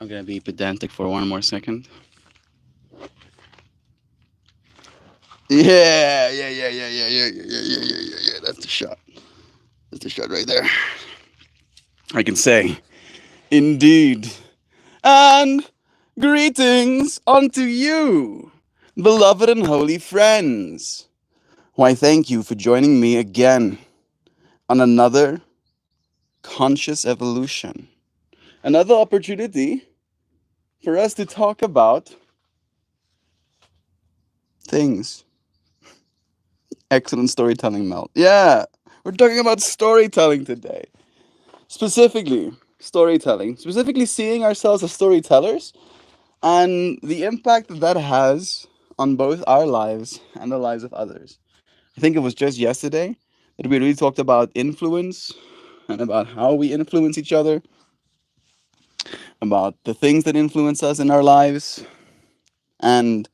I'm gonna be pedantic for one more second. Yeah. That's the shot. That's the shot right there. I can say, indeed. And greetings unto you, beloved and holy friends. Why, thank you for joining me again on another conscious evolution. Another opportunity for us to talk about things. Excellent storytelling, Mel. Yeah, we're talking about storytelling today. Specifically, storytelling. Specifically, seeing ourselves as storytellers and the impact that that has on both our lives and the lives of others. I think it was just yesterday that we really talked about influence and about how we influence each other, about the things that influence us in our lives. And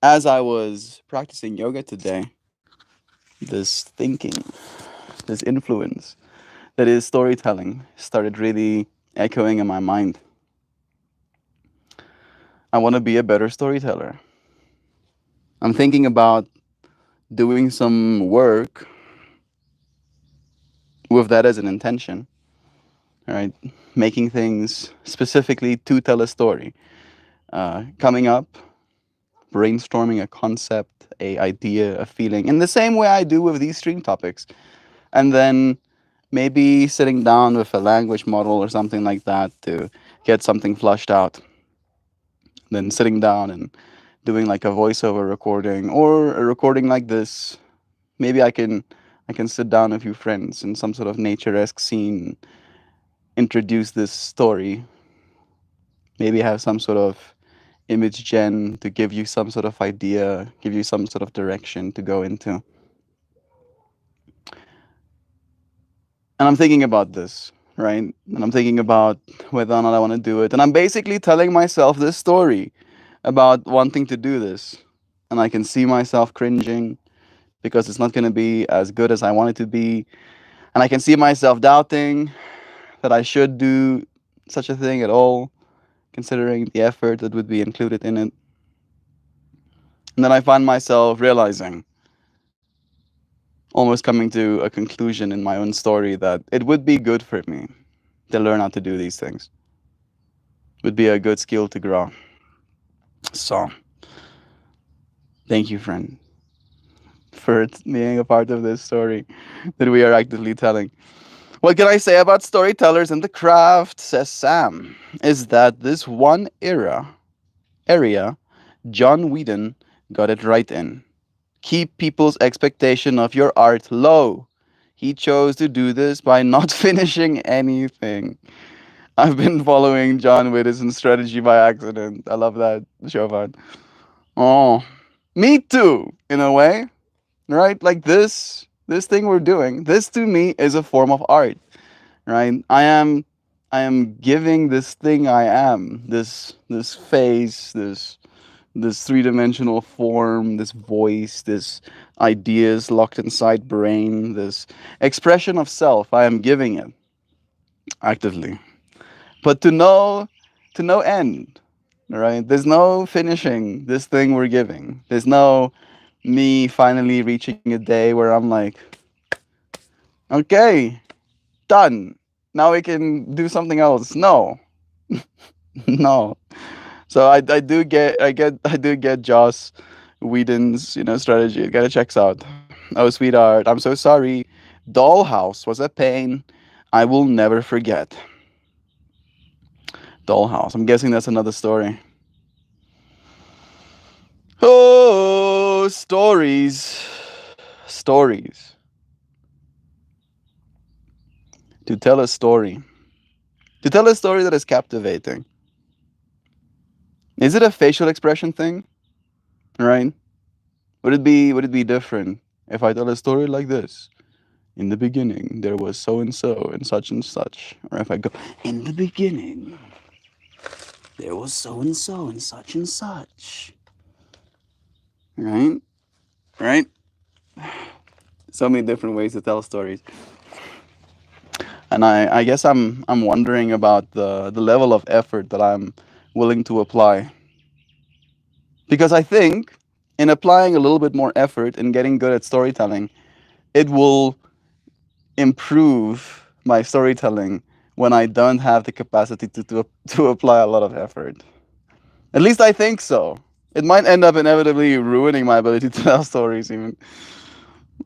as I was practicing yoga today, this thinking, this influence that is storytelling started really echoing in my mind. I want to be a better storyteller. I'm thinking about doing some work with that as an intention, all right? Making things specifically to tell a story. Coming up, brainstorming a concept, a idea, a feeling, in the same way I do with these stream topics. And then maybe sitting down with a language model or something like that to get something flushed out. Then sitting down and doing like a voiceover recording or a recording like this. Maybe I can sit down with a few friends in some sort of nature-esque scene, introduce this story, maybe have some sort of image gen to give you some sort of idea, give you some sort of direction to go into. And I'm thinking about this, right? And I'm thinking about whether or not I want to do it. And I'm basically telling myself this story about wanting to do this. And I can see myself cringing because it's not going to be as good as I want it to be. And I can see myself doubting that I should do such a thing at all, considering the effort that would be included in it. And then I find myself realizing, almost coming to a conclusion in my own story, that it would be good for me to learn how to do these things. It would be a good skill to grow. So, thank you, friend, for being a part of this story that we are actively telling. What can I say about storytellers and the craft, says Sam, is that this one area, John Whedon got it right in. Keep people's expectation of your art low. He chose to do this by not finishing anything. I've been following John Whedon's strategy by accident. I love that, Chauvin. Oh, me too, in a way, right? Like this thing we're doing, this to me is a form of art, right? I am giving this thing I am, this face, this three-dimensional form, this voice, this ideas locked inside brain, this expression of self, I am giving it actively. But to no end, right? There's no finishing this thing we're giving. There's no me finally reaching a day where I'm like, okay, done. Now we can do something else. No. No. So I do get Joss Whedon's strategy. It kind of checks out. Oh sweetheart, I'm so sorry. Dollhouse was a pain. I will never forget. Dollhouse. I'm guessing that's another story. Oh, stories. Stories. To tell a story. To tell a story that is captivating. Is it a facial expression thing? Right? Would it be different if I tell a story like this? In the beginning, there was so and such. Or if I go, in the beginning, there was so and such. Right? Right? So many different ways to tell stories. And I guess I'm wondering about the level of effort that I'm willing to apply. Because I think in applying a little bit more effort and getting good at storytelling, it will improve my storytelling when I don't have the capacity to apply a lot of effort. At least I think so. It might end up inevitably ruining my ability to tell stories. Even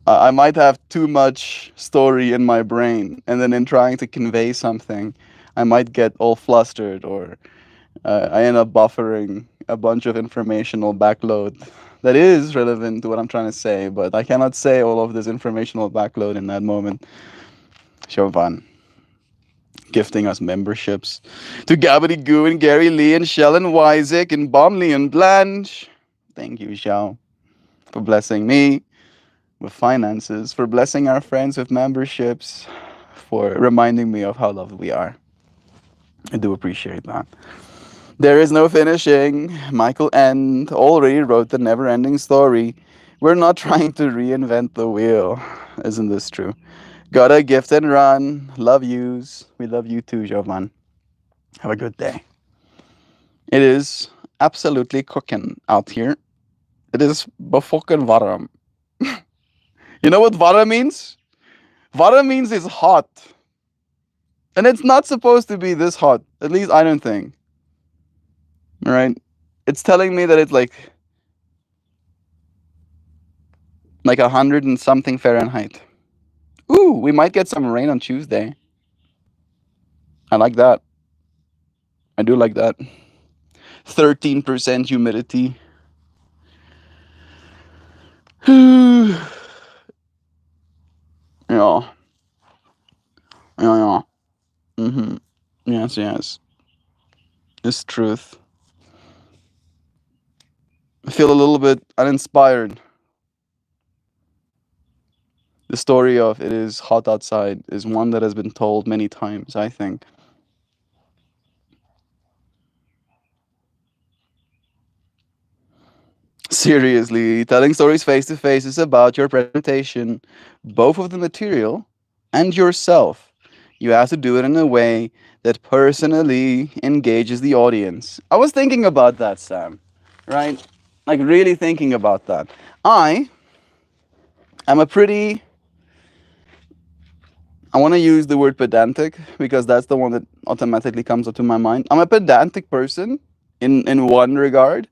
I might have too much story in my brain, and then in trying to convey something, I might get all flustered, or I end up buffering a bunch of informational backload that is relevant to what I'm trying to say, but I cannot say all of this informational backload in that moment. Chauvin gifting us memberships to Gabbity Goo and Gary Lee and Shell and Wysick and Bomley and Blanche. Thank you, Xiao, for blessing me with finances, for blessing our friends with memberships, for reminding me of how loved we are. I do appreciate that. There is no finishing. Michael End already wrote the never ending story. We're not trying to reinvent the wheel. Isn't this true? Gotta gift and run. Love yous. We love you too, Jovan. Have a good day. It is absolutely cooking out here. It is befucking warm. You know what vara means? Vara means it's hot. And it's not supposed to be this hot. At least I don't think. Alright? It's telling me that it's like 100 and something Fahrenheit. Ooh, we might get some rain on Tuesday. I like that. I do like that. 13% humidity. Yeah. Yeah, yeah. Mm-hmm. Yes, yes. It's truth. I feel a little bit uninspired. The story of it is hot outside is one that has been told many times, I think. Seriously, telling stories face to face is about your presentation, both of the material and yourself. You have to do it in a way that personally engages the audience. I was thinking about that, Sam, right? Like, really thinking about that. I am a pretty, I want to use the word pedantic because that's the one that automatically comes up to my mind. I'm a pedantic person in one regard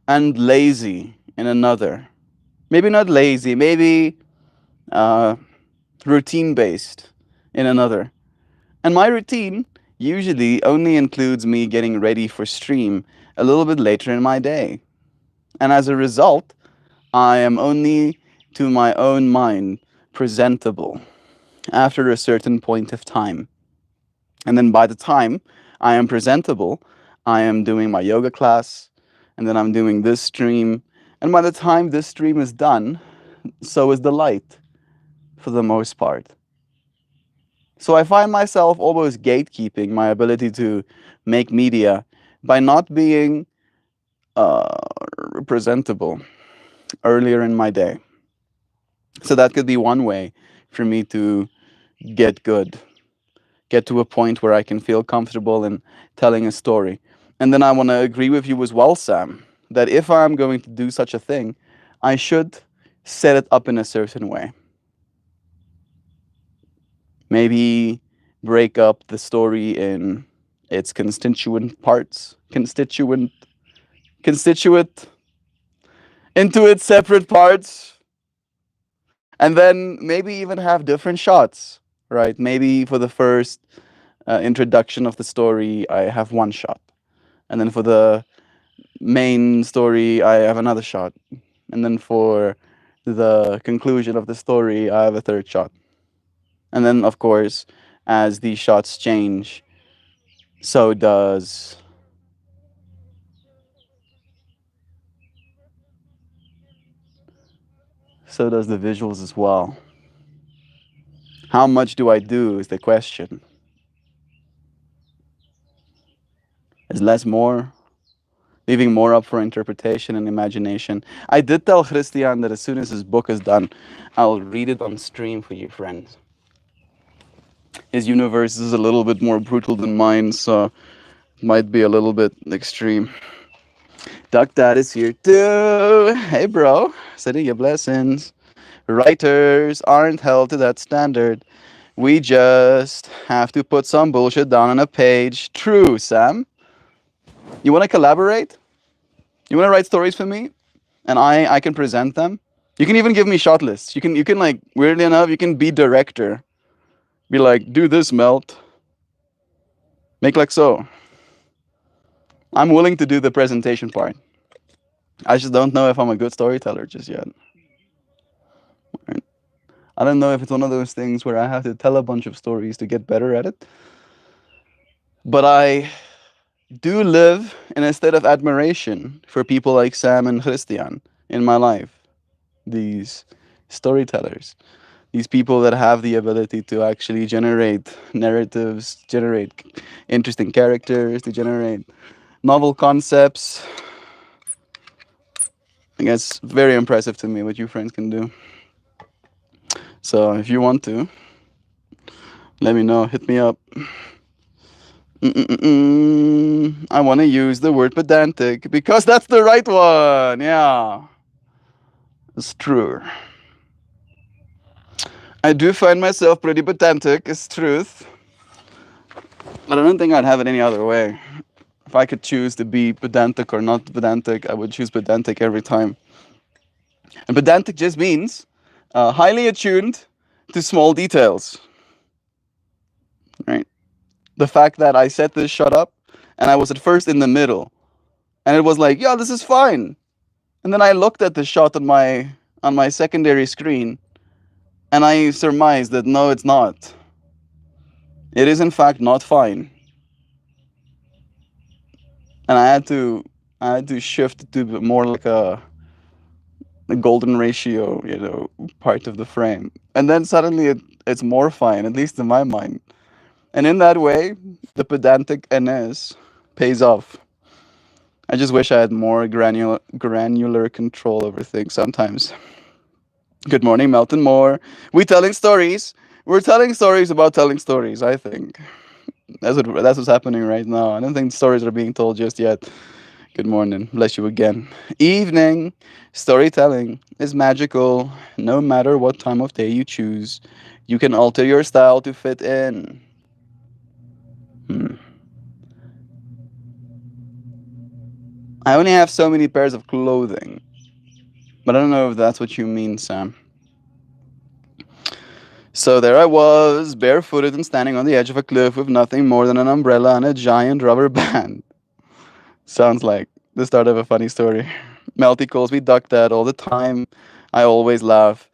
and lazy in another. Maybe not lazy, maybe uh, routine based in another. And my routine usually only includes me getting ready for stream a little bit later in my day. And as a result, I am only to my own mind presentable after a certain point of time. And then by the time I am presentable, I am doing my yoga class, and then I'm doing this stream. And by the time this stream is done, so is the light for the most part. So I find myself almost gatekeeping my ability to make media by not being uh, presentable earlier in my day. So that could be one way for me to get good, get to a point where I can feel comfortable in telling a story. And then I want to agree with you as well, Sam, that if I'm going to do such a thing, I should set it up in a certain way. Maybe break up the story in its constituent parts, constituent into its separate parts, and then maybe even have different shots, right? Maybe for the first introduction of the story, I have one shot, and then for the main story, I have another shot, and then for the conclusion of the story, I have a third shot, and then of course, as these shots change, so does the visuals as well. How much do I do is the question. Is less more? Leaving more up for interpretation and imagination. I did tell Christian that as soon as his book is done, I'll read it on stream for you, friends. His universe is a little bit more brutal than mine, so it might be a little bit extreme. Duck Dad is here too. Hey, bro. Sending you blessings. Writers aren't held to that standard. We just have to put some bullshit down on a page. True, Sam. You want to collaborate? You want to write stories for me? And I can present them? You can even give me shot lists. You can like, weirdly enough, you can be director. Be like, do this, Melt. Make like so. I'm willing to do the presentation part. I just don't know if I'm a good storyteller just yet. Right? I don't know if it's one of those things where I have to tell a bunch of stories to get better at it. But I do live in a state of admiration for people like Sam and Christian in my life. These storytellers, these people that have the ability to actually generate narratives, generate interesting characters, to generate novel concepts. I guess very impressive to me what you friends can do. So if you want to, let me know. Hit me up. I want to use the word pedantic because that's the right one. Yeah, it's true. I do find myself pretty pedantic, it's truth. But I don't think I'd have it any other way. If I could choose to be pedantic or not pedantic, I would choose pedantic every time. And pedantic just means highly attuned to small details. Right? The fact that I set this shot up and I was at first in the middle, and it was like, yeah, this is fine. And then I looked at the shot on my secondary screen, and I surmised that no, it's not. It is in fact not fine. And I had to shift to more like a golden ratio, part of the frame. And then suddenly it's more fine, at least in my mind. And in that way, the pedantic NS pays off. I just wish I had more granular control over things sometimes. Good morning, Melton Moore. We telling stories. We're telling stories about telling stories, I think. That's what's happening right now. I don't think stories are being told just yet. Good morning. Bless you again. Evening. Storytelling is magical. No matter what time of day you choose, you can alter your style to fit in. I only have so many pairs of clothing. But I don't know if that's what you mean, Sam. So there I was, barefooted and standing on the edge of a cliff with nothing more than an umbrella and a giant rubber band. Sounds like the start of a funny story. Melty calls me Duck Dad all the time. I always laugh.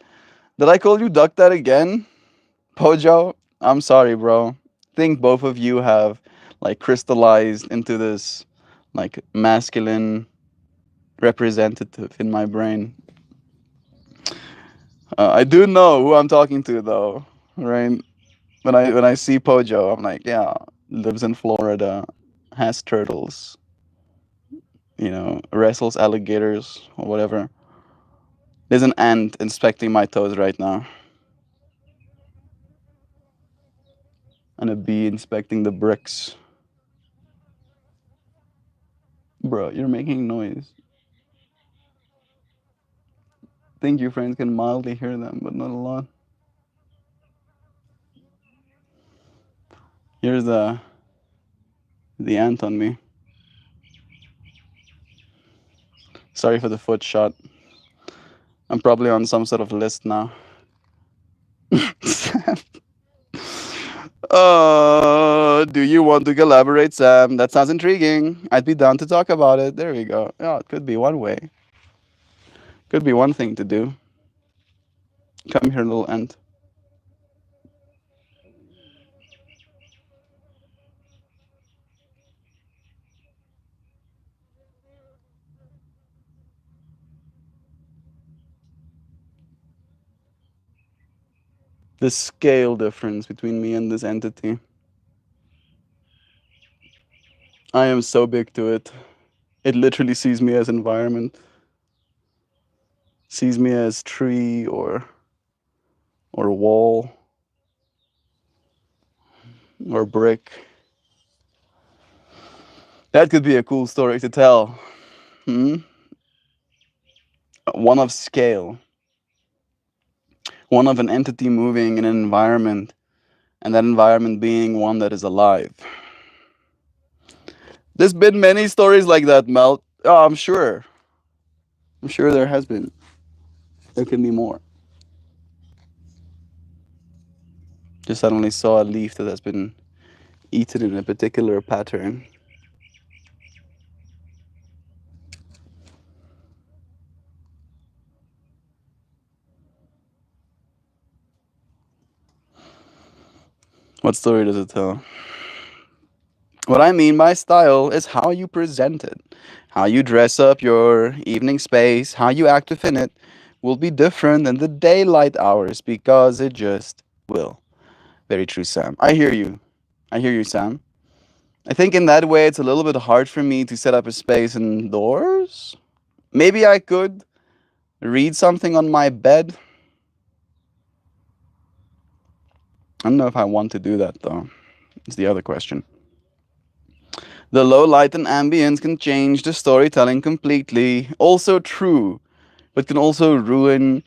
Did I call you Duck Dad again? Pojo? I'm sorry, bro. Think both of you have like crystallized into this like masculine representative in my brain. I do know who I'm talking to though, right? When I see Pojo, I'm like, yeah, lives in Florida, has turtles, wrestles alligators or whatever. There's an ant inspecting my toes right now, and a bee inspecting the bricks. Bro, you're making noise. Think your friends can mildly hear them, but not a lot. Here's the ant on me. Sorry for the foot shot. I'm probably on some sort of list now. Do you want to collaborate, Sam? That sounds intriguing. I'd be down to talk about it. There we go. Yeah, it could be one way. Could be one thing to do. Come here, little ant. The scale difference between me and this entity. I am so big to it. It literally sees me as environment, sees me as tree or wall. or brick. That could be a cool story to tell. Hmm? One of scale, one of an entity moving in an environment, and that environment being one that is alive. There's been many stories like that, Mel. Oh, I'm sure. I'm sure there has been. There can be more. Just suddenly saw a leaf that has been eaten in a particular pattern. What story does it tell? What I mean by style is how you present it. How you dress up your evening space, how you act within it will be different than the daylight hours because it just will. Very true, Sam. I hear you. I hear you, Sam. I think in that way it's a little bit hard for me to set up a space indoors. Maybe I could read something on my bed. I don't know if I want to do that though. It's the other question. The low light and ambience can change the storytelling completely. Also true, but can also ruin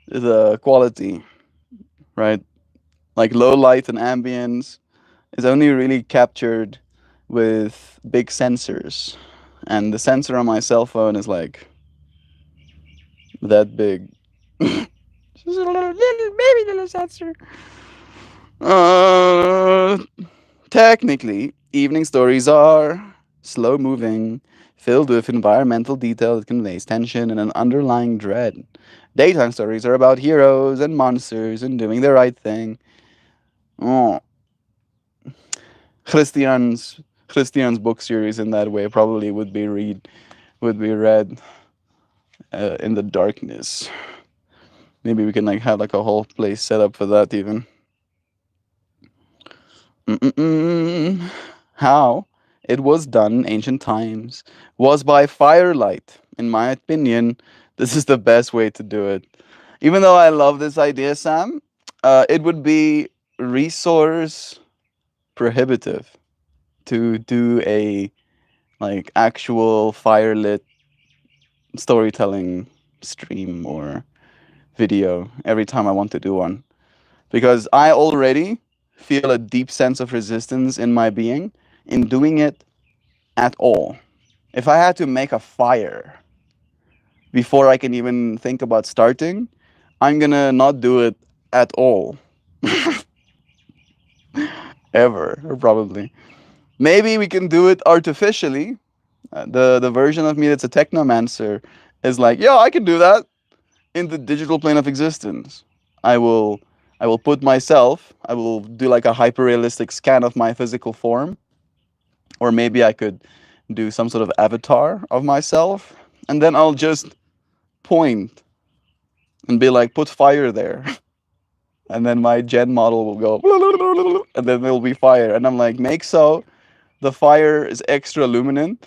the quality, right? Like low light and ambience is only really captured with big sensors. And the sensor on my cell phone is like that big. Just a little baby little sensor. Uh, Technically, evening stories are slow moving, filled with environmental detail that conveys tension and an underlying dread. Daytime stories are about heroes and monsters and doing the right thing. Oh, Christian's book series in that way probably would be read in the darkness. Maybe we can like have like a whole place set up for that even. Mm-mm-mm. How it was done in ancient times was by firelight. In my opinion, this is the best way to do it. Even though I love this idea, Sam, it would be resource prohibitive to do a like actual firelit storytelling stream or video every time I want to do one. Because I already feel a deep sense of resistance in my being in doing it at all. If I had to make a fire before I can even think about starting, I'm gonna not do it at all. Ever, probably. Maybe we can do it artificially. The version of me that's a technomancer is like, yeah, I can do that in the digital plane of existence. I will I will put myself, I will do like a hyper realistic scan of my physical form, or maybe I could do some sort of avatar of myself, and then I'll just point and be like, put fire there. And then my gen model will go, and then there'll be fire. And I'm like, make so the fire is extra luminant,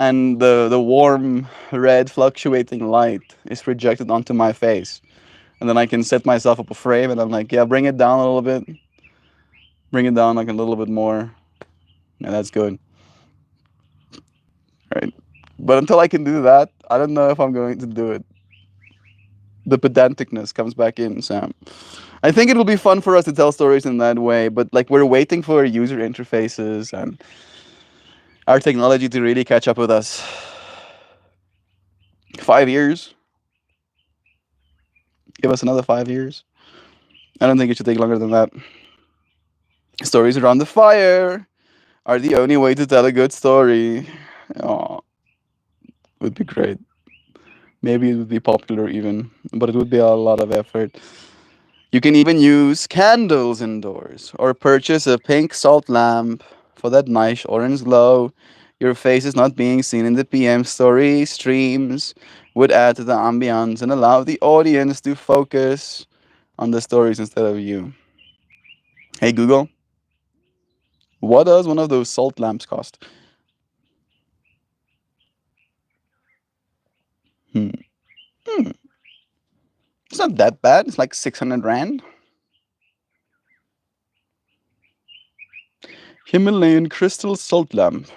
and the warm red fluctuating light is projected onto my face. And then I can set myself up a frame, and I'm like, yeah, bring it down a little bit, bring it down like a little bit more. Yeah, that's good. Right. But until I can do that, I don't know if I'm going to do it. The pedanticness comes back in, Sam. I think it'll be fun for us to tell stories in that way, but like we're waiting for user interfaces and our technology to really catch up with us. 5 years. Give us another 5 years. I don't think it should take longer than that. Stories around the fire are the only way to tell a good story. Oh, would be great. Maybe it would be popular even, but it would be a lot of effort. You can even use candles indoors or purchase a pink salt lamp for that nice orange glow. Your face is not being seen in the PM story streams would add to the ambiance and allow the audience to focus on the stories instead of you. Hey Google, what does one of those salt lamps cost? Hmm. Hmm. It's not that bad. It's like 600 rand. Himalayan crystal salt lamp.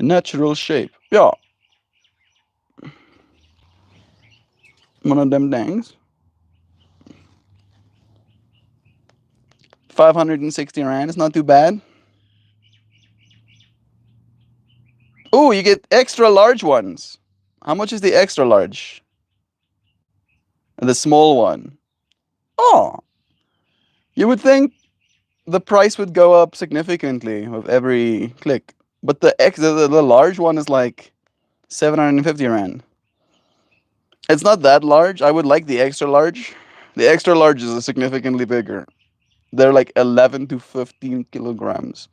A natural shape. Yeah. One of them things. 560 rand. It's not too bad. Oh, you get extra large ones. How much is the extra large? The small one. Oh, you would think the price would go up significantly with every click, but the large one is like 750 rand. It's not that large. I would like the extra large. The extra large is significantly bigger. They're like 11 to 15 kilograms.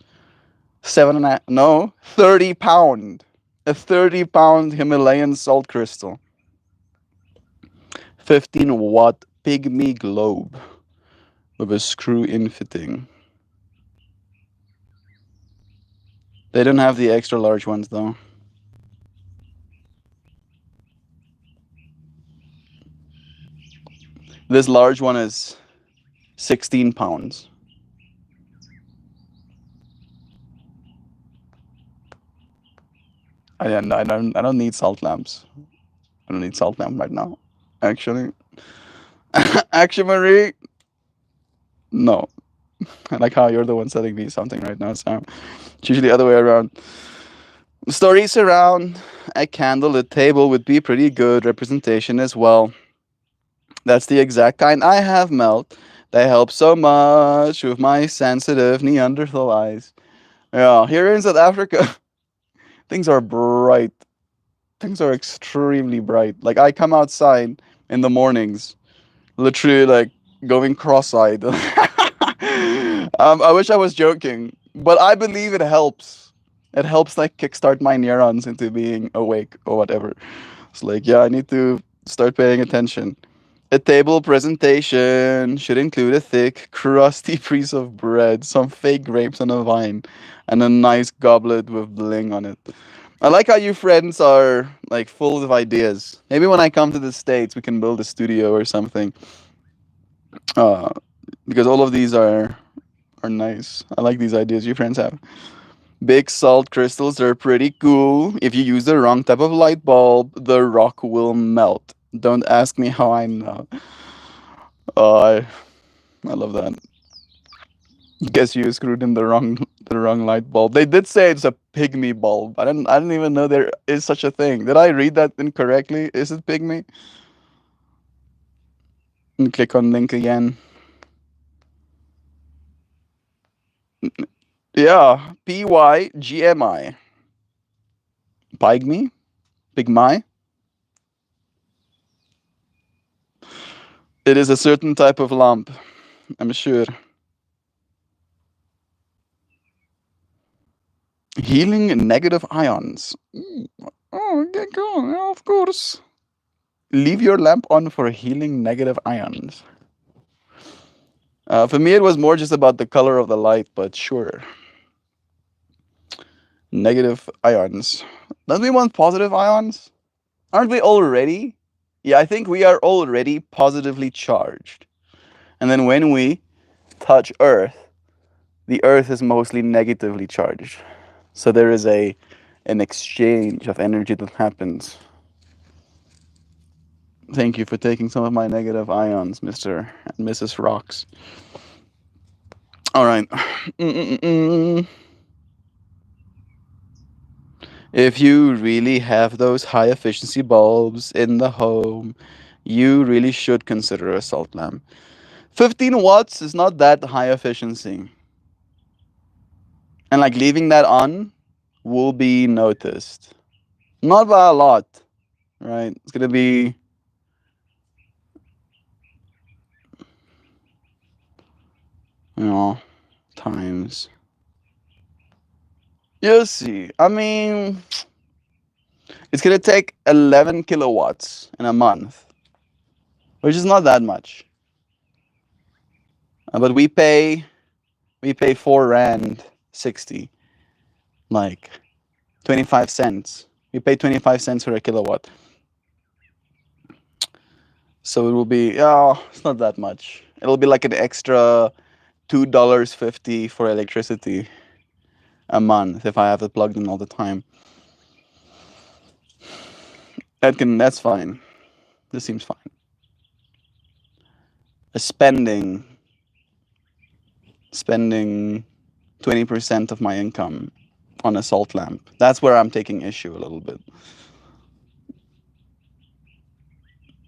30 pound. A 30-pound Himalayan salt crystal. 15-watt pygmy globe with a screw-in fitting. They don't have the extra large ones though. This large one is 16 pounds. I don't need salt lamps. I don't need salt lamp right now. Actually. Actually, Marie. No. I like how you're the one selling me something right now, Sam. It's usually the other way around. Stories around a candlelit table would be pretty good representation as well. That's the exact kind I have, Melt. They help so much with my sensitive Neanderthal eyes. Yeah, here in South Africa, things are bright. Things are extremely bright. Like, I come outside in the mornings, literally, like, going cross-eyed. I wish I was joking, but I believe it helps. It helps, like, kickstart my neurons into being awake or whatever. It's like, yeah, I need to start paying attention. A table presentation should include a thick, crusty piece of bread, some fake grapes on a vine, and a nice goblet with bling on it. I like how you friends are like full of ideas. Maybe when I come to the States, we can build a studio or something. Because all of these are nice. I like these ideas you friends have. Big salt crystals are pretty cool. If you use the wrong type of light bulb, the rock will melt. Don't ask me how I know. Oh, I love that. Guess you screwed in the wrong light bulb. They did say it's a pygmy bulb. I didn't even know there is such a thing. Did I read that incorrectly? Is it pygmy? And click on link again. Yeah, PYGMI. Pygmy? Pygmy? It is a certain type of lamp, I'm sure. Healing negative ions. Oh, okay, cool. Yeah, of course. Leave your lamp on for healing negative ions. For me, it was more just about the color of the light, but sure. Negative ions. Don't we want positive ions? Aren't we already? Yeah, I think we are already positively charged. And then when we touch Earth, the Earth is mostly negatively charged. So there is an exchange of energy that happens. Thank you for taking some of my negative ions, Mr. and Mrs. Rocks. All right. If you really have those high efficiency bulbs in the home, you really should consider a salt lamp. 15 watts is not that high efficiency. And like leaving that on will be noticed. Not by a lot, right? It's going to be times. You see, I mean, it's going to take 11 kilowatts in a month, which is not that much. But we pay 4 rand 60, like 25 cents. We pay 25 cents for a kilowatt. So it will be, it's not that much. It'll be like an extra $2.50 for electricity. a month if I have it plugged in all the time. That's fine. This seems fine. Spending spending 20% of my income on a salt lamp. That's where I'm taking issue a little bit.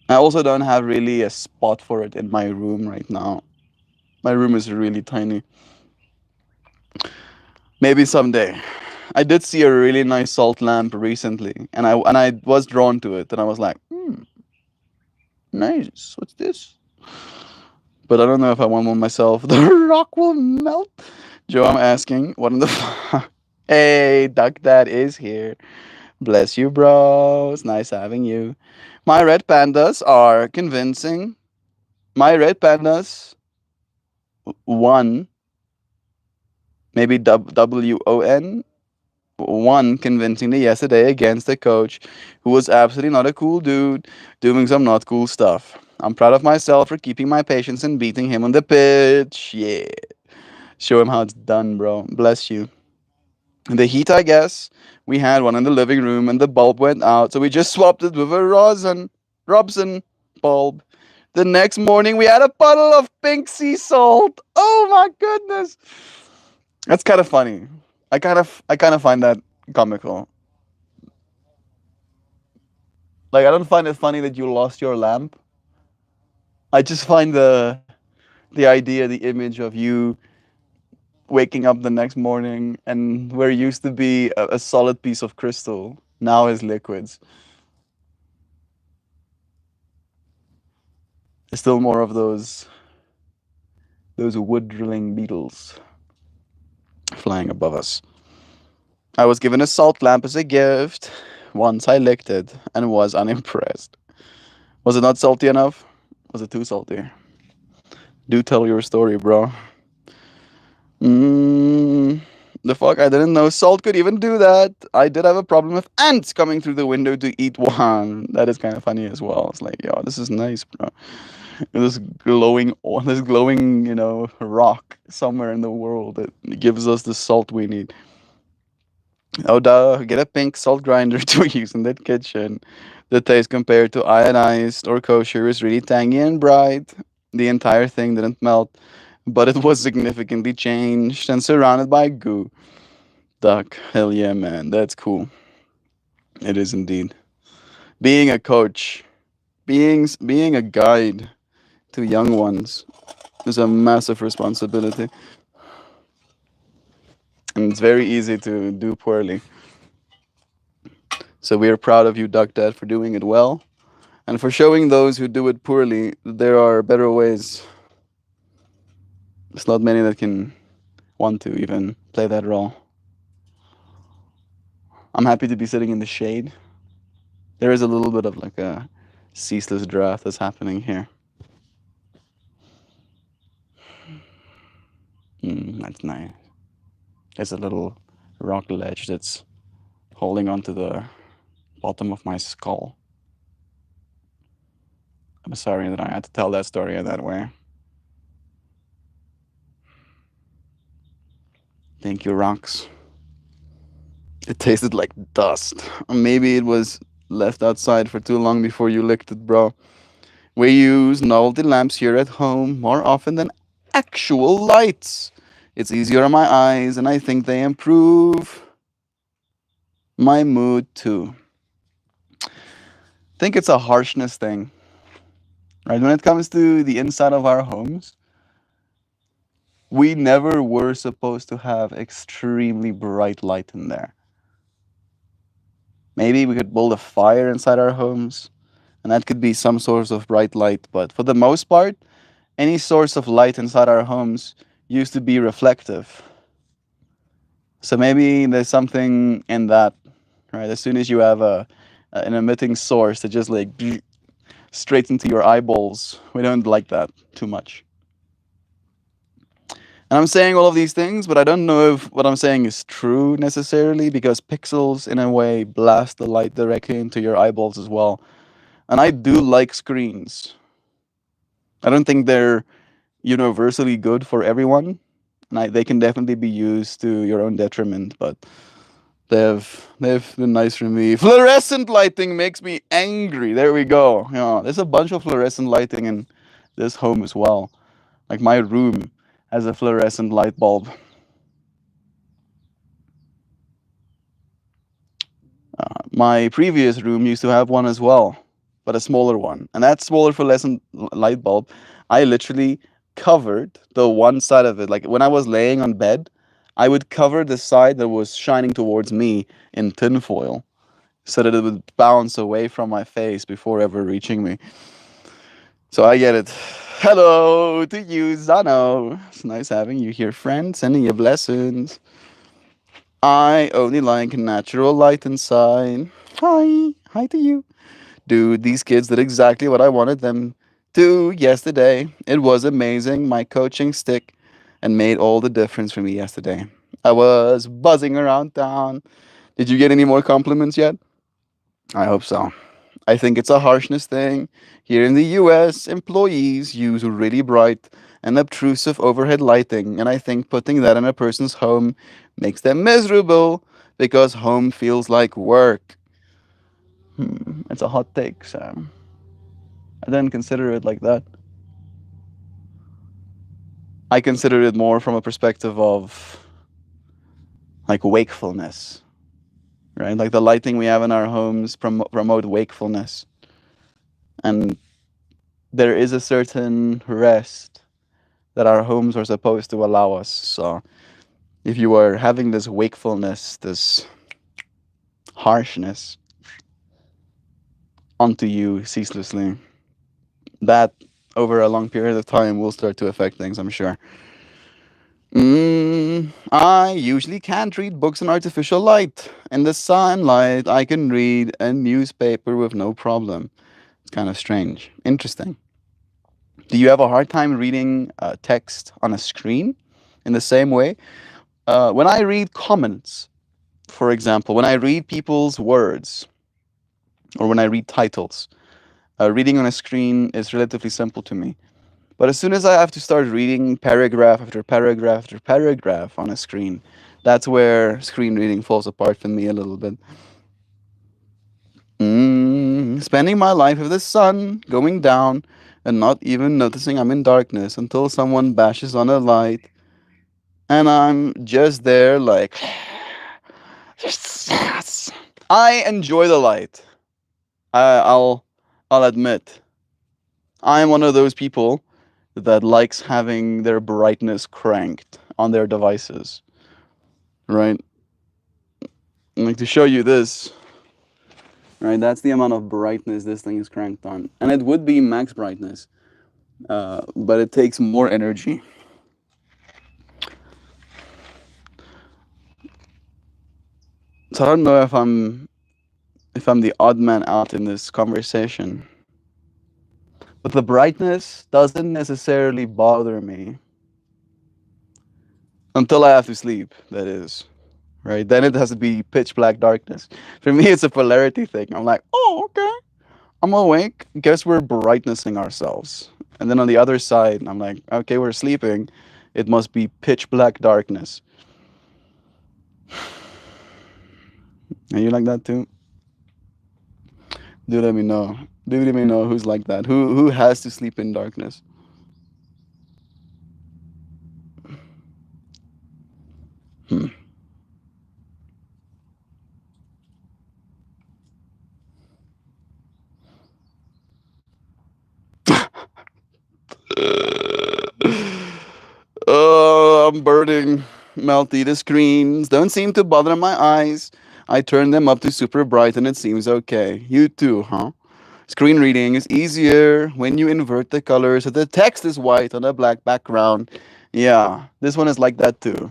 I also don't have really a spot for it in my room right now. My room is really tiny. Maybe someday. I did see a really nice salt lamp recently, and I was drawn to it, and I was like, nice. What's this? But I don't know if I want one myself. The rock will melt. Joe, I'm asking, what in the fuck? Hey, Duck Dad is here. Bless you, bro. It's nice having you. My red pandas are convincing. My red pandas won, maybe WON, won convincingly yesterday against a coach who was absolutely not a cool dude doing some not cool stuff. I'm proud of myself for keeping my patience and beating him on the pitch. Yeah. Show him how it's done, bro. Bless you. The heat, I guess. We had one in the living room and the bulb went out, so we just swapped it with a Robson bulb. The next morning, we had a puddle of pink sea salt. Oh my goodness, that's kind of funny. I kind of find that comical. Like, I don't find it funny that you lost your lamp. I just find the idea, the image of you waking up the next morning and where used to be a solid piece of crystal now is liquids. There's still more of those wood drilling beetles flying above us. I was given a salt lamp as a gift. Once I licked it and was unimpressed. Was it not salty enough? Was it too salty? Do tell your story, bro. Mm, the fuck? I didn't know salt could even do that. I did have a problem with ants coming through the window to eat one. That is kind of funny as well. It's like, yo, this is nice, bro. This glowing, rock somewhere in the world that gives us the salt we need. Oh, duh! Get a pink salt grinder to use in that kitchen. The taste compared to ionized or kosher is really tangy and bright. The entire thing didn't melt, but it was significantly changed and surrounded by goo. Duck, hell yeah, man, that's cool. It is indeed. Being a coach, being a guide to young ones is a massive responsibility, and it's very easy to do poorly. So we are proud of you, Duck Dad, for doing it well, and for showing those who do it poorly that there are better ways. There's not many that can want to even play that role. I'm happy to be sitting in the shade. There is a little bit of like a ceaseless draft that's happening here. That's nice. There's a little rock ledge that's holding onto the bottom of my skull. I'm sorry that I had to tell that story in that way. Thank you, rocks. It tasted like dust. Or maybe it was left outside for too long before you licked it, bro. We use novelty lamps here at home more often than actual lights. It's easier on my eyes, and I think they improve my mood too. I think it's a harshness thing, right? When it comes to the inside of our homes, we never were supposed to have extremely bright light in there. Maybe we could build a fire inside our homes, and that could be some source of bright light. But for the most part, any source of light inside our homes used to be reflective. So maybe there's something in that, right? As soon as you have an emitting source that just like straight into your eyeballs, we don't like that too much. And I'm saying all of these things, but I don't know if what I'm saying is true necessarily, because pixels, in a way, blast the light directly into your eyeballs as well. And I do like screens. I don't think they're universally good for everyone. and they can definitely be used to your own detriment. But they've been nice for me. Fluorescent lighting makes me angry. There we go. Yeah, there's a bunch of fluorescent lighting in this home as well. Like my room has a fluorescent light bulb. My previous room used to have one as well, but a smaller one. And that smaller fluorescent light bulb, I literally covered the one side of it. Like when I was laying on bed, I would cover the side that was shining towards me in tinfoil so that it would bounce away from my face before ever reaching me. So I get it. Hello to you, Zano. It's nice having you here, friend. Sending you blessings. I only like natural light inside. Hi. Hi to you. Dude, these kids did exactly what I wanted them to yesterday. It was amazing. My coaching stick and made all the difference for me yesterday. I was buzzing around town. Did you get any more compliments yet? I hope so. I think it's a harshness thing. Here in the US, employees use really bright and obtrusive overhead lighting, and I think putting that in a person's home makes them miserable because home feels like work. It's a hot take, Sam. I didn't consider it like that. I consider it more from a perspective of like wakefulness, right? Like the lighting we have in our homes promote wakefulness. And there is a certain rest that our homes are supposed to allow us. So if you are having this wakefulness, this harshness onto you ceaselessly, that over a long period of time will start to affect things, I'm sure. I usually can't read books in artificial light. In the sunlight, I can read a newspaper with no problem. It's kind of strange. Interesting. Do you have a hard time reading text on a screen in the same way? When I read comments, for example, when I read people's words or when I read titles, reading on a screen is relatively simple to me. But as soon as I have to start reading paragraph after paragraph after paragraph on a screen, that's where screen reading falls apart for me a little bit. Spending my life with the sun going down and not even noticing I'm in darkness until someone bashes on a light and I'm just there like yes. I enjoy the light. I'll admit. I'm one of those people that likes having their brightness cranked on their devices. Right? Like to show you this, right? That's the amount of brightness this thing is cranked on. And it would be max brightness. But it takes more energy. So I don't know if I'm the odd man out in this conversation. But the brightness doesn't necessarily bother me until I have to sleep, that is. Right? Then it has to be pitch black darkness. For me, it's a polarity thing. I'm like, oh, okay. I'm awake. Guess we're brightnessing ourselves. And then on the other side, I'm like, okay, we're sleeping. It must be pitch black darkness. Are you like that too? Do let me know. Do let me know who's like that. Who has to sleep in darkness? Hmm. Oh, I'm burning. Melty. The screens don't seem to bother my eyes. I turn them up to super bright and it seems okay. You too, huh? Screen reading is easier when you invert the colors so the text is white on a black background. Yeah, this one is like that too.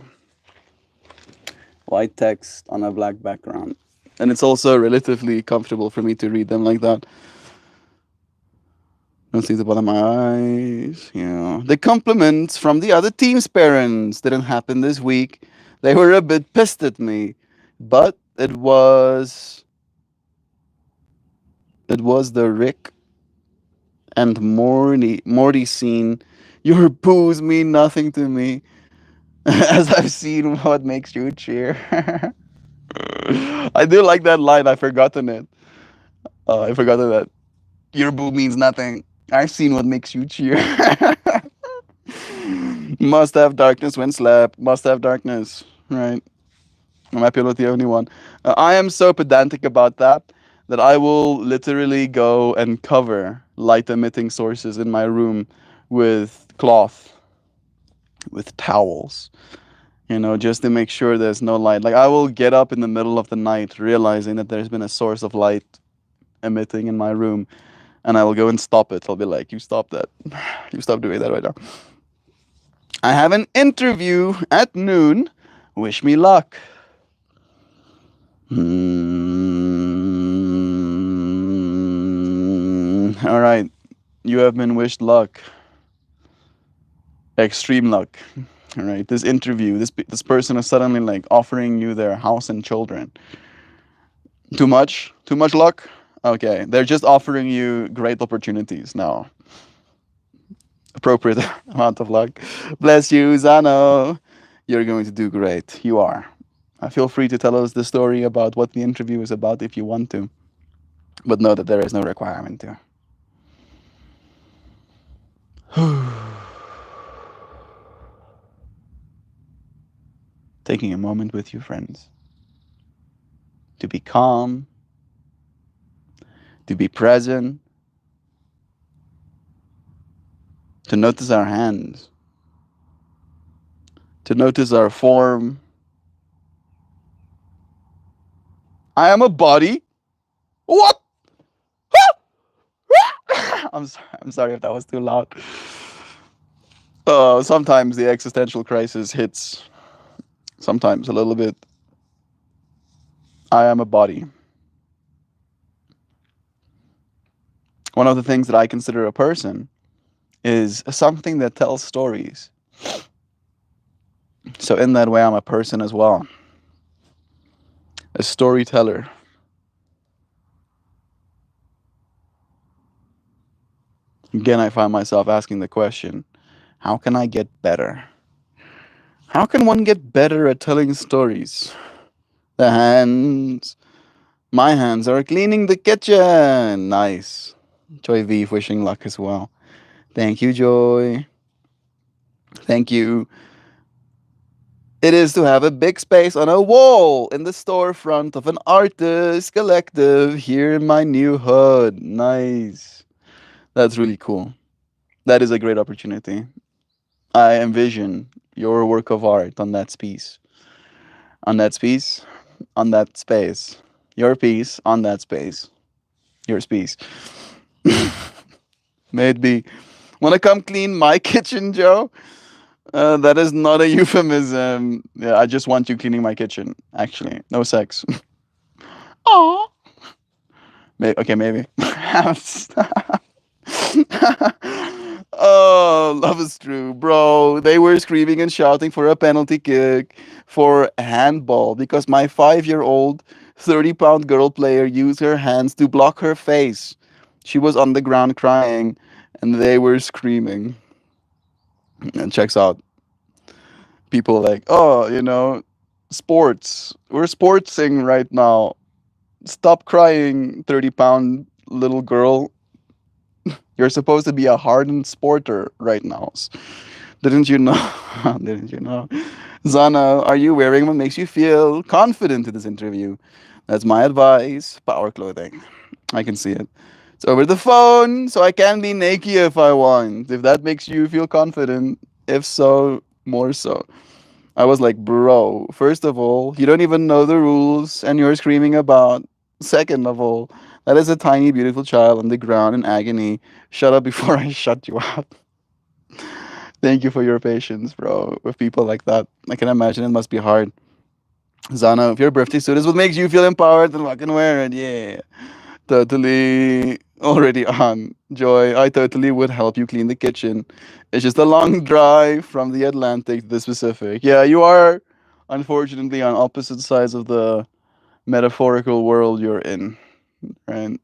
White text on a black background. And it's also relatively comfortable for me to read them like that. Don't seem to bother my eyes. Yeah. The compliments from the other team's parents didn't happen this week. They were a bit pissed at me. But it was the Rick and Morty scene. Your boos mean nothing to me. As I've seen what makes you cheer. I do like that line. I've forgotten it. I forgotten that your boo means nothing. I've seen what makes you cheer. Must have darkness when slept. Must have darkness. Right. I'm happy I'm not the only one. I am so pedantic about that I will literally go and cover light emitting sources in my room with cloth, with towels, just to make sure there's no light. Like I will get up in the middle of the night realizing that there's been a source of light emitting in my room, and I will go and stop it. I'll be like, you stop that. You stop doing that right now. I have an interview at noon. Wish me luck. All right. You have been wished luck. Extreme luck. All right. This interview, this person is suddenly like offering you their house and children. Too much? Too much luck? Okay. They're just offering you great opportunities now. Appropriate amount of luck. Bless you, Zano. You're going to do great. You are. Feel free to tell us the story about what the interview is about if you want to, but know that there is no requirement to. Taking a moment with you, friends, to be calm, to be present, to notice our hands, to notice our form. I am a body. What? I'm sorry if that was too loud. Sometimes the existential crisis hits. Sometimes a little bit. I am a body. One of the things that I consider a person is something that tells stories. So in that way, I'm a person as well. A storyteller. Again, I find myself asking the question, how can I get better? How can one get better at telling stories? The hands. My hands are cleaning the kitchen. Nice. Joy V wishing luck as well. Thank you, Joy. Thank you. It is to have a big space on a wall in the storefront of an artist collective here in my new hood. Nice. That's really cool. That is a great opportunity. I envision your work of art on that piece. On that piece. On that space. Your piece on that space. Your piece. May it be. Wanna come clean my kitchen, Joe? That is not a euphemism. Yeah, I just want you cleaning my kitchen. Actually, no sex. Aw. Okay, maybe. Oh, love is true, bro. They were screaming and shouting for a penalty kick for handball because my 5-year-old 30-pound girl player used her hands to block her face. She was on the ground crying, and they were screaming. And checks out. People like, oh, sports. We're sportsing right now. Stop crying, 30-pound little girl. You're supposed to be a hardened sporter right now. Didn't you know? Didn't you know? Zana, are you wearing what makes you feel confident in this interview? That's my advice. Power clothing. I can see it. It's over the phone, so I can be naked if I want. If that makes you feel confident. If so, more so. I was like, bro, first of all, you don't even know the rules and you're screaming about. Second of all, that is a tiny, beautiful child on the ground in agony. Shut up before I shut you out. Thank you for your patience, bro, with people like that. I can imagine it must be hard. Zana, if your birthday suit is what makes you feel empowered, then fucking wear it. Yeah. Totally already on. Joy, I totally would help you clean the kitchen. It's just a long drive from the Atlantic to the Pacific. Yeah, you are unfortunately on opposite sides of the metaphorical world you're in. Right?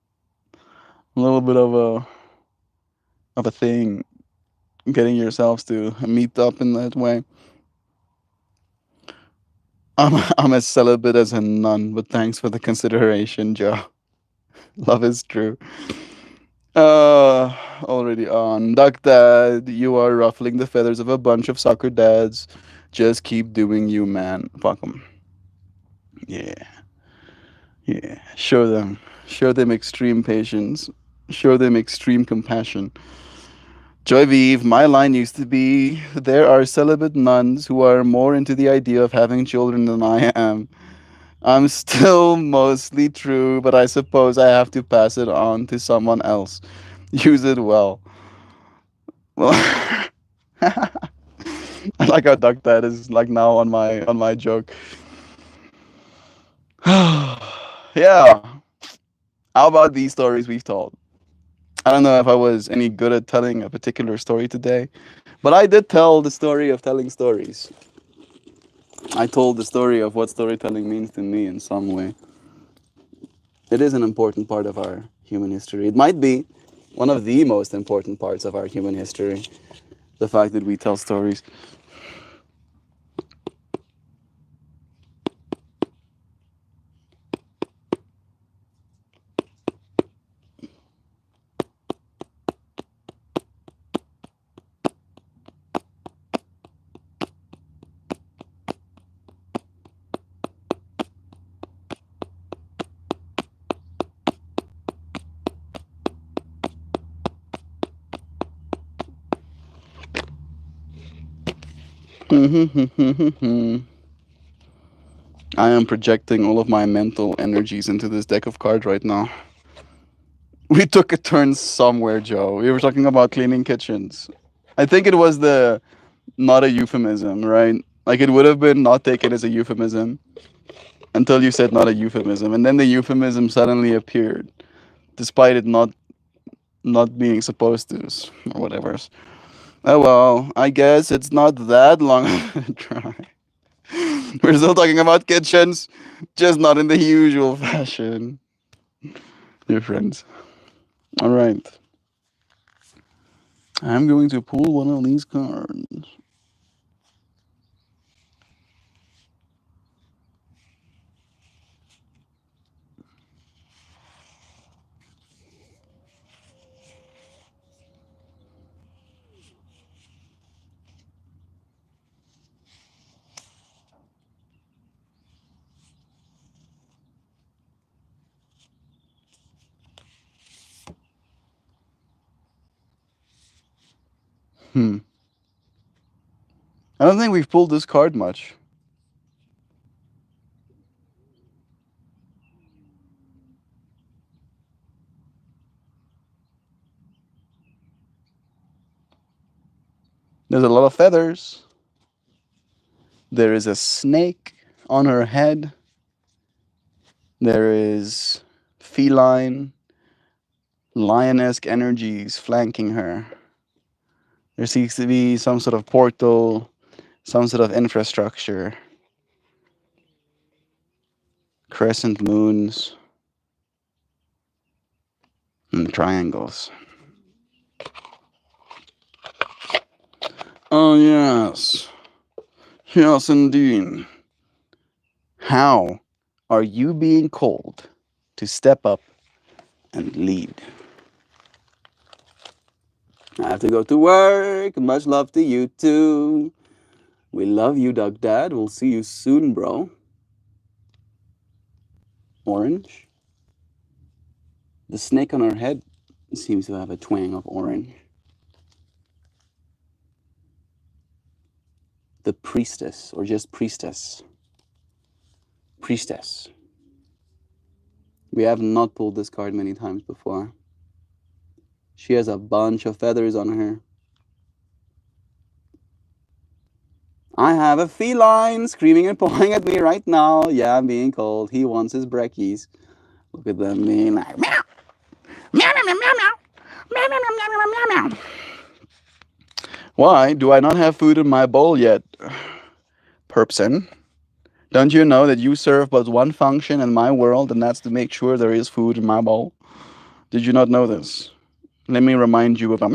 A little bit of a thing getting yourselves to meet up in that way. I'm as celibate as a nun, but thanks for the consideration, Joe. Love is true. Uh, Already on. Duck Dad, you are ruffling the feathers of a bunch of soccer dads. Just keep doing you, man. Fuck 'em. Yeah, yeah. Show them. Show them extreme patience. Show them extreme compassion. Joy Vive, my line used to be there are celibate nuns who are more into the idea of having children than I am. I'm still mostly true, but I suppose I have to pass it on to someone else. Use it well. Well, I like how Duck Dad is like now on my joke. Yeah. How about these stories we've told? I don't know if I was any good at telling a particular story today, but I did tell the story of telling stories. I told the story of what storytelling means to me in some way. It is an important part of our human history. It might be one of the most important parts of our human history, the fact that we tell stories. I am projecting all of my mental energies into this deck of cards right now. We took a turn somewhere, Joe. We were talking about cleaning kitchens. I think it was the not a euphemism, right? Like it would have been not taken as a euphemism until you said not a euphemism, and then the euphemism suddenly appeared, despite it not being supposed to, or whatever. Oh well, I guess it's not that long of a drive. We're still talking about kitchens, just not in the usual fashion, dear friends. All right, I'm going to pull one of these cards. Hmm. I don't think we've pulled this card much. There's a lot of feathers. There is a snake on her head. There is feline, lion-esque energies flanking her. There seems to be some sort of portal, some sort of infrastructure, crescent moons, and triangles. Oh, yes. Yes, indeed. How are you being called to step up and lead? I have to go to work. Much love to you too. We love you, Duck Dad. We'll see you soon, bro. Orange? The snake on her head seems to have a twang of orange. The priestess, or just priestess. Priestess. We have not pulled this card many times before. She has a bunch of feathers on her. I have a feline screaming and pawing at me right now. Yeah, I'm being cold. He wants his brekkies. Look at them being like meow. Meow, meow, meow, meow, meow. Meow, meow, meow, meow, meow, meow, meow. Why do I not have food in my bowl yet? Perpsen, don't you know that you serve but one function in my world, and that's to make sure there is food in my bowl? Did you not know this? Let me remind you about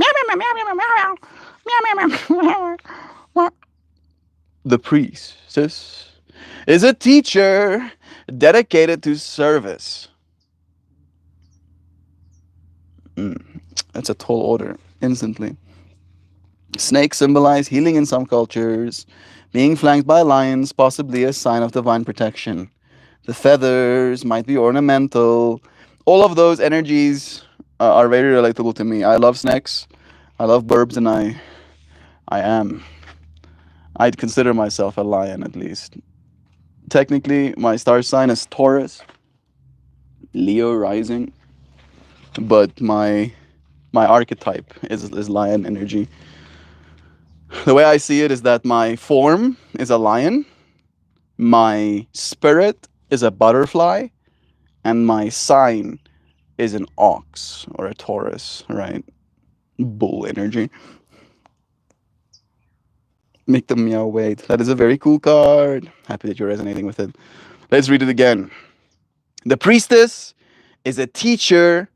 the priestess. is a teacher dedicated to service. That's a tall order, instantly. Snakes symbolize healing in some cultures, being flanked by lions, possibly a sign of divine protection. The feathers might be ornamental. All of those energies are very relatable to me. I love snakes, I love burbs, and I'd consider myself a lion at least. Technically, my star sign is Taurus, Leo rising, but my archetype is lion energy. The way I see it is that my form is a lion, my spirit is a butterfly, and my sign is an ox or a Taurus, right? Bull energy. Make the meow wait. That is a very cool card. Happy that you're resonating with it. Let's read it again. The priestess is a teacher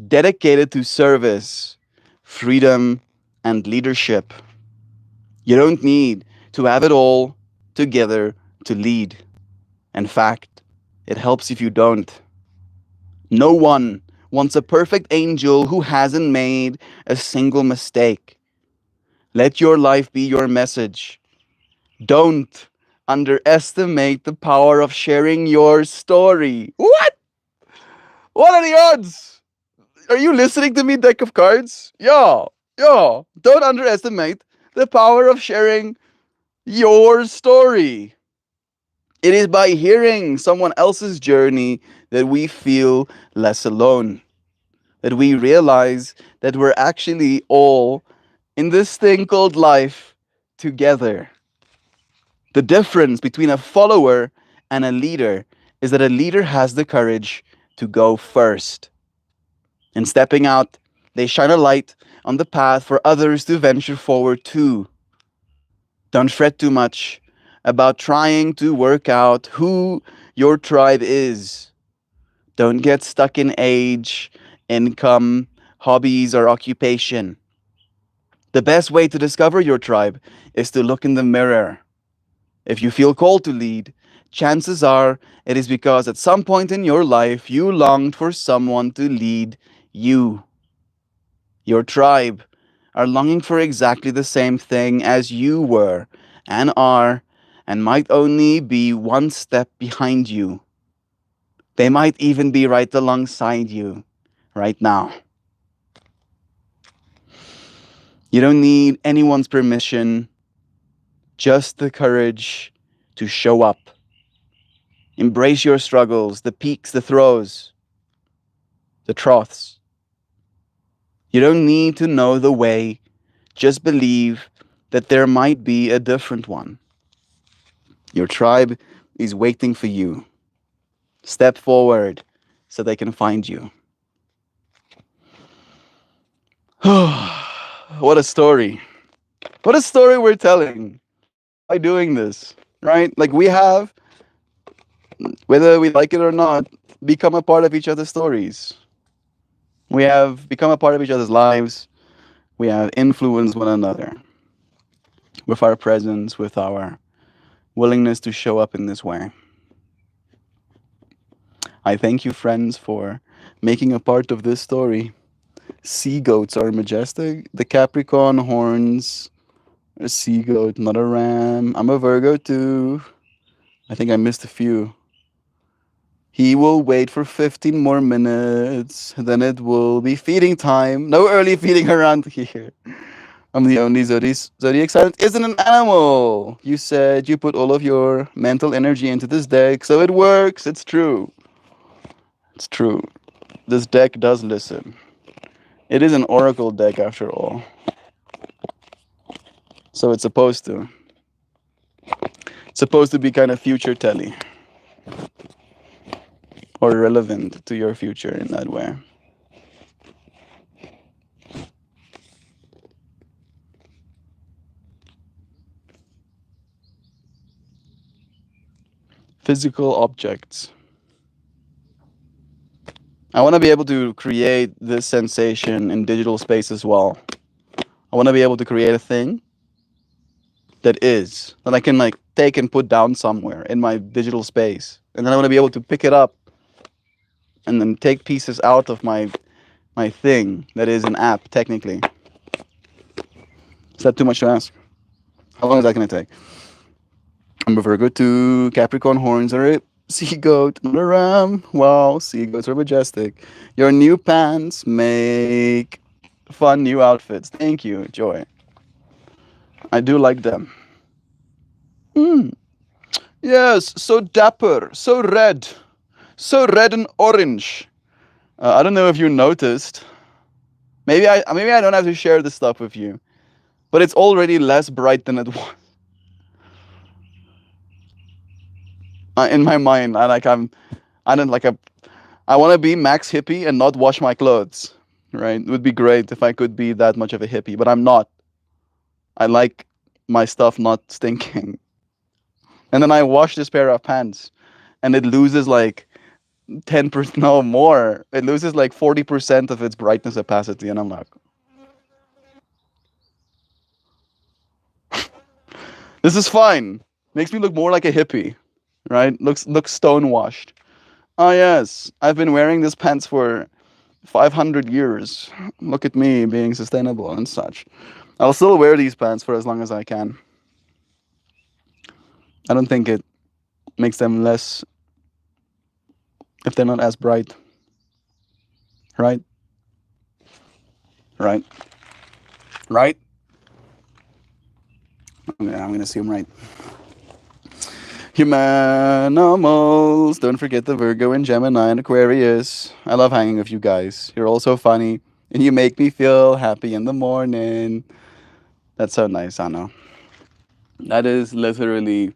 dedicated to service, freedom, and leadership. You don't need to have it all together to lead. In fact, it helps if you don't. No one wants a perfect angel who hasn't made a single mistake. Let your life be your message. Don't underestimate the power of sharing your story. What? What are the odds? Are you listening to me, deck of cards? Yeah. Don't underestimate the power of sharing your story. It is by hearing someone else's journey that we feel less alone, that we realize that we're actually all in this thing called life together. The difference between a follower and a leader is that a leader has the courage to go first. In stepping out, they shine a light on the path for others to venture forward too. Don't fret too much about trying to work out who your tribe is. Don't get stuck in age, income, hobbies, or occupation. The best way to discover your tribe is to look in the mirror. If you feel called to lead, chances are it is because at some point in your life you longed for someone to lead you. Your tribe are longing for exactly the same thing as you were and are, and might only be one step behind you. They might even be right alongside you right now. You don't need anyone's permission, just the courage to show up. Embrace your struggles, the peaks, the throws, the troughs. You don't need to know the way, just believe that there might be a different one. Your tribe is waiting for you. Step forward so they can find you. What a story. What a story we're telling by doing this, right? Like we have, whether we like it or not, become a part of each other's stories. We have become a part of each other's lives. We have influenced one another with our presence, with our willingness to show up in this way. I thank you, friends, for making a part of this story. Sea goats are majestic. The Capricorn horns, a sea goat, not a ram. I'm a Virgo too. I think I missed a few. He will wait for 15 more minutes, then it will be feeding time. No early feeding around here. I'm the only zodiac sign that isn't an animal. You said you put all of your mental energy into this deck, so it works. It's true. It's true. This deck does listen. It is an oracle deck after all. So it's supposed to. It's supposed to be kind of future telly. Or relevant to your future in that way. Physical objects. I want to be able to create this sensation in digital space as well. I want to be able to create a thing that I can like take and put down somewhere in my digital space, and then I want to be able to pick it up and then take pieces out of my thing that is an app technically. Is that too much to ask? How long is that gonna take? I'm a Virgo too. Capricorn horns are it. Sea goat, not a ram. Wow, sea goats are majestic. Your new pants make fun new outfits. Thank you, Joy. I do like them. Mm. Yes, so dapper, so red and orange. I don't know if you noticed. Maybe I don't have to share this stuff with you, but it's already less bright than it was. In my mind, I want to be max hippie and not wash my clothes. Right? It would be great if I could be that much of a hippie, but I'm not. I like my stuff not stinking. And then I wash this pair of pants, and it loses like 10%, no more. It loses like 40% of its brightness opacity, and I'm like, this is fine. Makes me look more like a hippie, right? Looks stonewashed. Oh yes, I've been wearing these pants for 500 years. Look at me being sustainable and such. I'll still wear these pants for as long as I can. I don't think it makes them less if they're not as bright. Right? Right? Right? Yeah, I'm gonna assume right. Humanimals. Don't forget the Virgo and Gemini and Aquarius. I love hanging with you guys. You're all so funny, and you make me feel happy in the morning. That's so nice, Anna. That is literally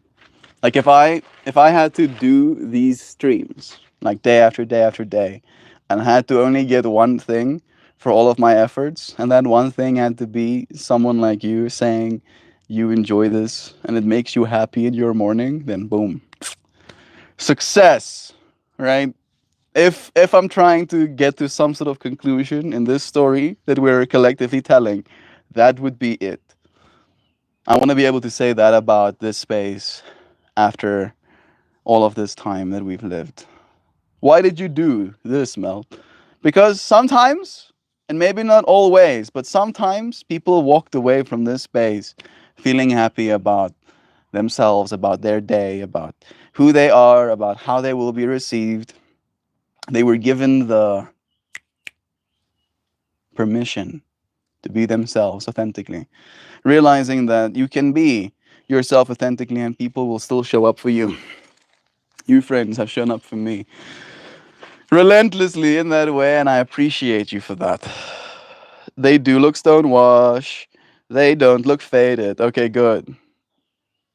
like if I had to do these streams like day after day after day, and I had to only get one thing for all of my efforts, and that one thing had to be someone like you saying you enjoy this and it makes you happy in your morning, then boom. Success, right? If I'm trying to get to some sort of conclusion in this story that we're collectively telling, that would be it. I want to be able to say that about this space after all of this time that we've lived. Why did you do this, Mel? Because sometimes, and maybe not always, but sometimes people walked away from this space feeling happy about themselves, about their day, about who they are, about how they will be received. They were given the permission to be themselves authentically, realizing that you can be yourself authentically and people will still show up for you. You friends have shown up for me relentlessly in that way, and I appreciate you for that. They do look stonewash. They don't look faded. Okay, good.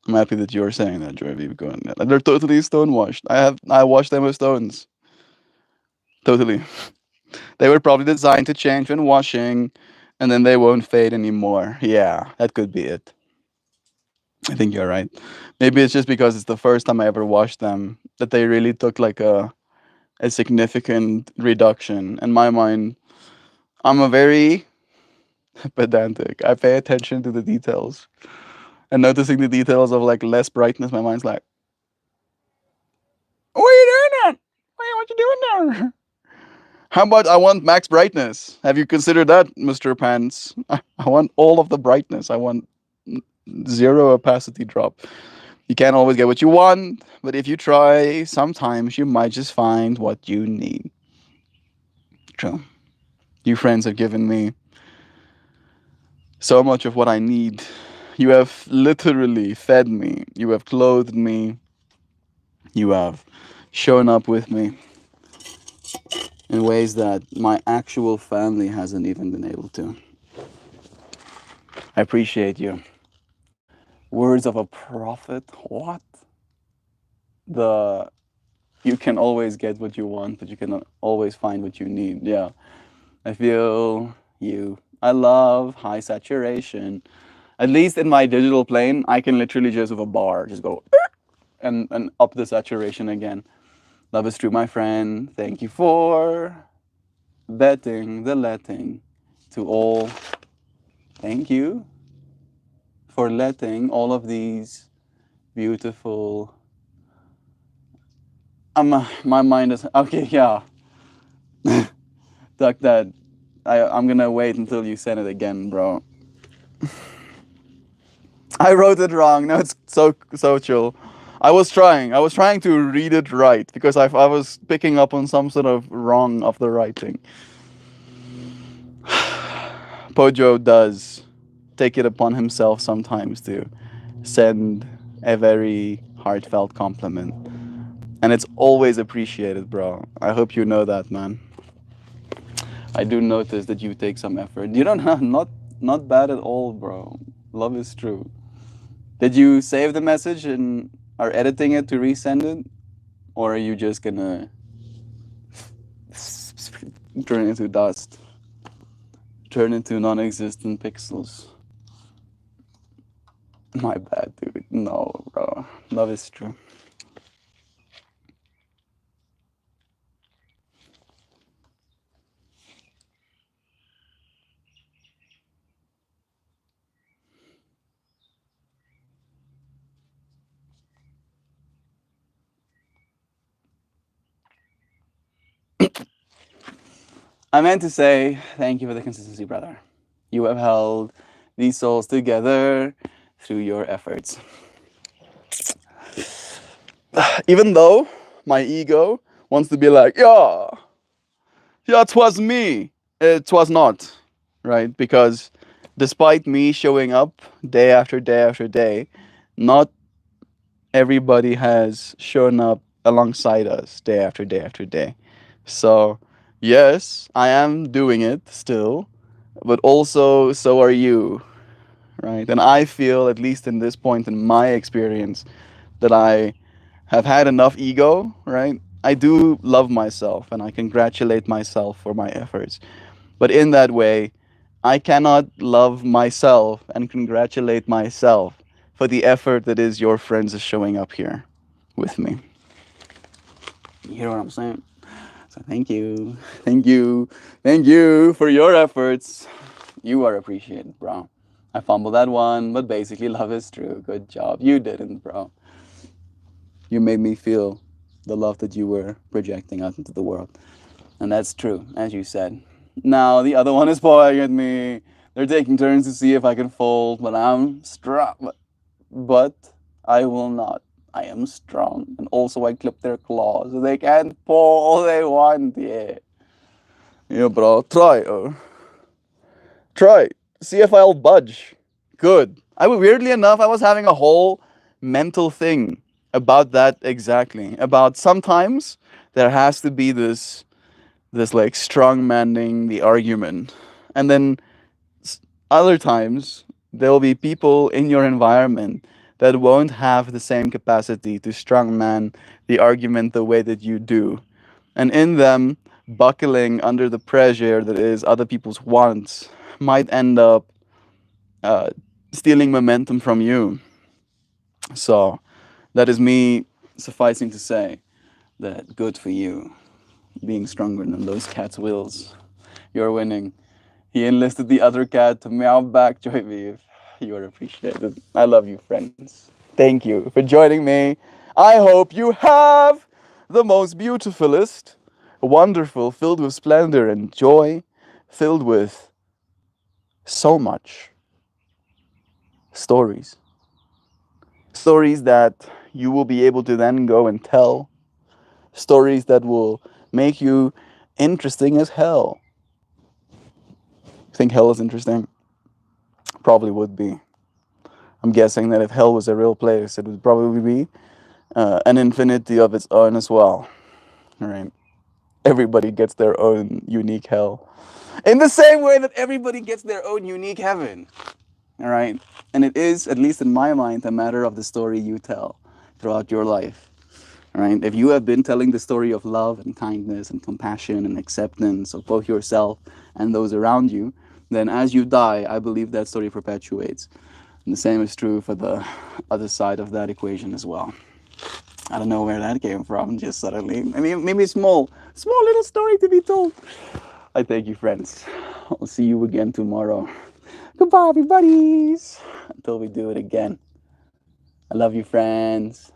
I'm happy that you're saying that, Joy. They're totally stonewashed. I washed them with stones. Totally. They were probably designed to change when washing, and then they won't fade anymore. Yeah, that could be it. I think you're right. Maybe it's just because it's the first time I ever washed them that they really took like a significant reduction. In my mind, I'm a very pedantic. I pay attention to the details. And noticing the details of like less brightness, my mind's like, what are you doing there? What you doing there? How about I want max brightness? Have you considered that, Mr. Pants? I want all of the brightness. I want zero opacity drop. You can't always get what you want, but if you try, sometimes you might just find what you need. True. You friends have given me so much of what I need. You have literally fed me. You have clothed me. You have shown up with me in ways that my actual family hasn't even been able to. I appreciate you. Words of a prophet? What? You can always get what you want, but you cannot always find what you need. Yeah. I feel you. I love high saturation. At least in my digital plane, I can literally just with a bar just go and up the saturation again. Love is true, my friend. Thank you for betting the letting to all. Thank you for letting all of these beautiful... my mind is... Okay, yeah. Duck that. I'm gonna wait until you send it again, bro. I wrote it wrong. No, it's so chill. I was trying to read it right because I was picking up on some sort of wrong of the writing. Pojo does take it upon himself sometimes to send a very heartfelt compliment. And it's always appreciated, bro. I hope you know that, man. I do notice that you take some effort. You don't have... not bad at all, bro. Love is true. Did you save the message and are editing it to resend it? Or are you just gonna turn it into dust? Turn into non-existent pixels? My bad, dude. No, bro. Love is true. I meant to say thank you for the consistency, brother. You have held these souls together through your efforts. Even though my ego wants to be like, yeah, it was me. It was not, right? Because despite me showing up day after day after day, not everybody has shown up alongside us day after day after day. So, yes, I am doing it still, but also so are you, right? And I feel, at least in this point in my experience, that I have had enough ego, right? I do love myself and I congratulate myself for my efforts. But in that way, I cannot love myself and congratulate myself for the effort that is your friends showing up here with me. You hear what I'm saying? So thank you. Thank you. Thank you for your efforts. You are appreciated, bro. I fumbled that one, but basically love is true. Good job. You didn't, bro. You made me feel the love that you were projecting out into the world. And that's true, as you said. Now the other one is pointing at me. They're taking turns to see if I can fold, but I'm strong. But I will not. I am strong. And also I clip their claws. So they can pull all they want, yeah. Yeah, bro. Try. Try. See if I'll budge. Good. Weirdly enough, I was having a whole mental thing about that exactly. About sometimes there has to be this like strong manning the argument. And then other times there will be people in your environment that won't have the same capacity to strongman the argument the way that you do. And in them, buckling under the pressure that is other people's wants might end up stealing momentum from you. So that is me sufficing to say that good for you, being stronger than those cat's wills. You're winning. He enlisted the other cat to meow back, Joyviv. You are appreciated. I love you, friends. Thank you for joining me. I hope you have the most beautifulest, wonderful, filled with splendor and joy, filled with so much stories. Stories that you will be able to then go and tell. Stories that will make you interesting as hell. Think hell is interesting? Probably would be. I'm guessing that if hell was a real place, it would probably be an infinity of its own as well. All right. Everybody gets their own unique hell. In the same way that everybody gets their own unique heaven. All right. And it is, at least in my mind, a matter of the story you tell throughout your life. All right. If you have been telling the story of love and kindness and compassion and acceptance of both yourself and those around you, then as you die, I believe that story perpetuates. And the same is true for the other side of that equation as well. I don't know where that came from, just suddenly. I mean, maybe a small little story to be told. I thank you, friends. I'll see you again tomorrow. Goodbye, everybody's. Until we do it again. I love you, friends.